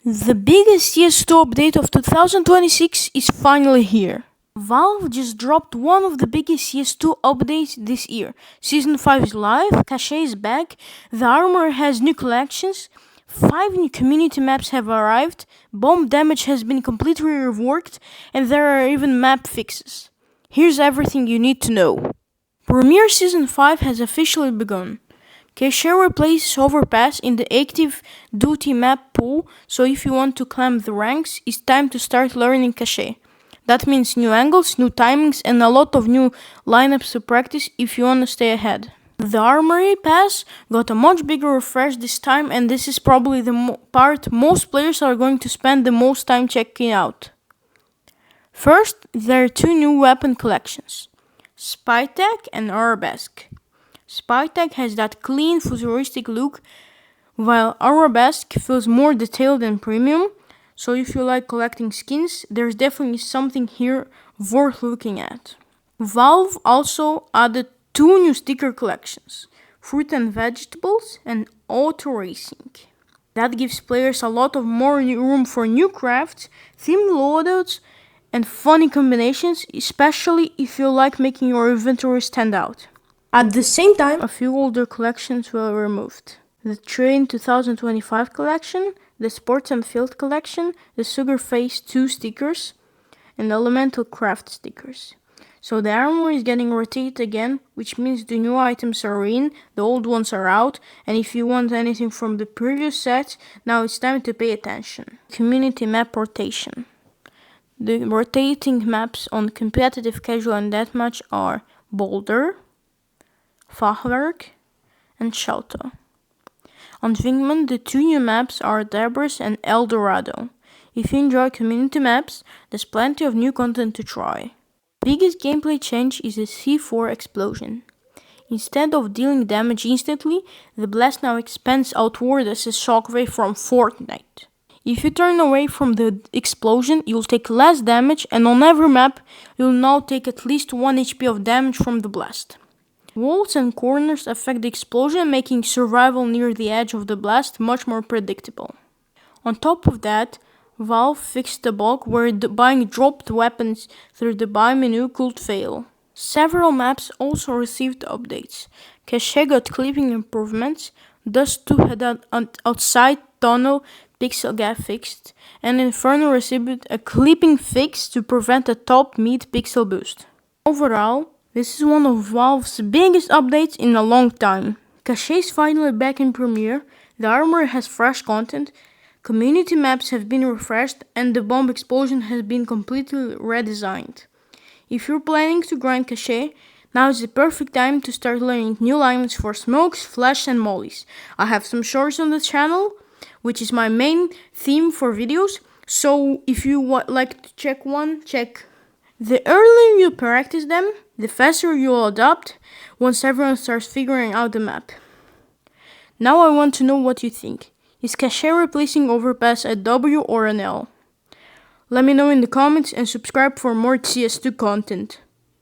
The biggest CS2 update of 2026 is finally here. Valve just dropped one of the biggest CS2 updates this year. Season 5 is live, Cache is back, the armor has new collections, 5 new community maps have arrived, bomb damage has been completely reworked, and there are even map fixes. Here's everything you need to know. Premier Season 5 has officially begun. Cache replaces Overpass in the active duty map pool, so if you want to climb the ranks, it's time to start learning Cache. That means new angles, new timings, and a lot of new lineups to practice if you want to stay ahead. The Armory Pass got a much bigger refresh this time, and this is probably the part most players are going to spend the most time checking out. First, there are 2 new weapon collections, Spytech and Arabesque. Spytech has that clean, futuristic look, while Arabesque feels more detailed and premium, so if you like collecting skins, there's definitely something here worth looking at. Valve also added 2 new sticker collections, Fruit and Vegetables and Auto Racing. That gives players a lot of more room for new crafts, themed loadouts, and funny combinations, especially if you like making your inventory stand out. At the same time, a few older collections were removed. The Train 2025 collection, the Sports and Field collection, the Sugar Face 2 stickers, and Elemental Craft stickers. So the armor is getting rotated again, which means the new items are in, the old ones are out, and if you want anything from the previous set, now it's time to pay attention. Community map rotation. The rotating maps on competitive, casual, and deathmatch are Boulder, Fachwerk, and Shelter. On Wingman, the 2 new maps are Debris and El Dorado. If you enjoy community maps, there's plenty of new content to try. The biggest gameplay change is the C4 explosion. Instead of dealing damage instantly, the blast now expands outward as a shockwave from Fortnite. If you turn away from the explosion, you'll take less damage, and on every map, you'll now take at least 1 HP of damage from the blast. Walls and corners affect the explosion, making survival near the edge of the blast much more predictable. On top of that, Valve fixed the bug where buying dropped weapons through the buy menu could fail. Several maps also received updates. Cache got clipping improvements, Dust 2 had an outside tunnel pixel gap fixed, and Inferno received a clipping fix to prevent a top mid pixel boost. Overall, this is one of Valve's biggest updates in a long time. Cache is finally back in Premiere, the armor has fresh content, community maps have been refreshed, and the bomb explosion has been completely redesigned. If you're planning to grind Cache, now is the perfect time to start learning new lines for smokes, flash, and mollies. I have some shorts on the channel, which is my main theme for videos, so if you like to check one, check. The earlier you practice them, the faster you'll adapt once everyone starts figuring out the map. Now I want to know what you think. Is Cache replacing Overpass a W or an L? Let me know in the comments and subscribe for more CS2 content.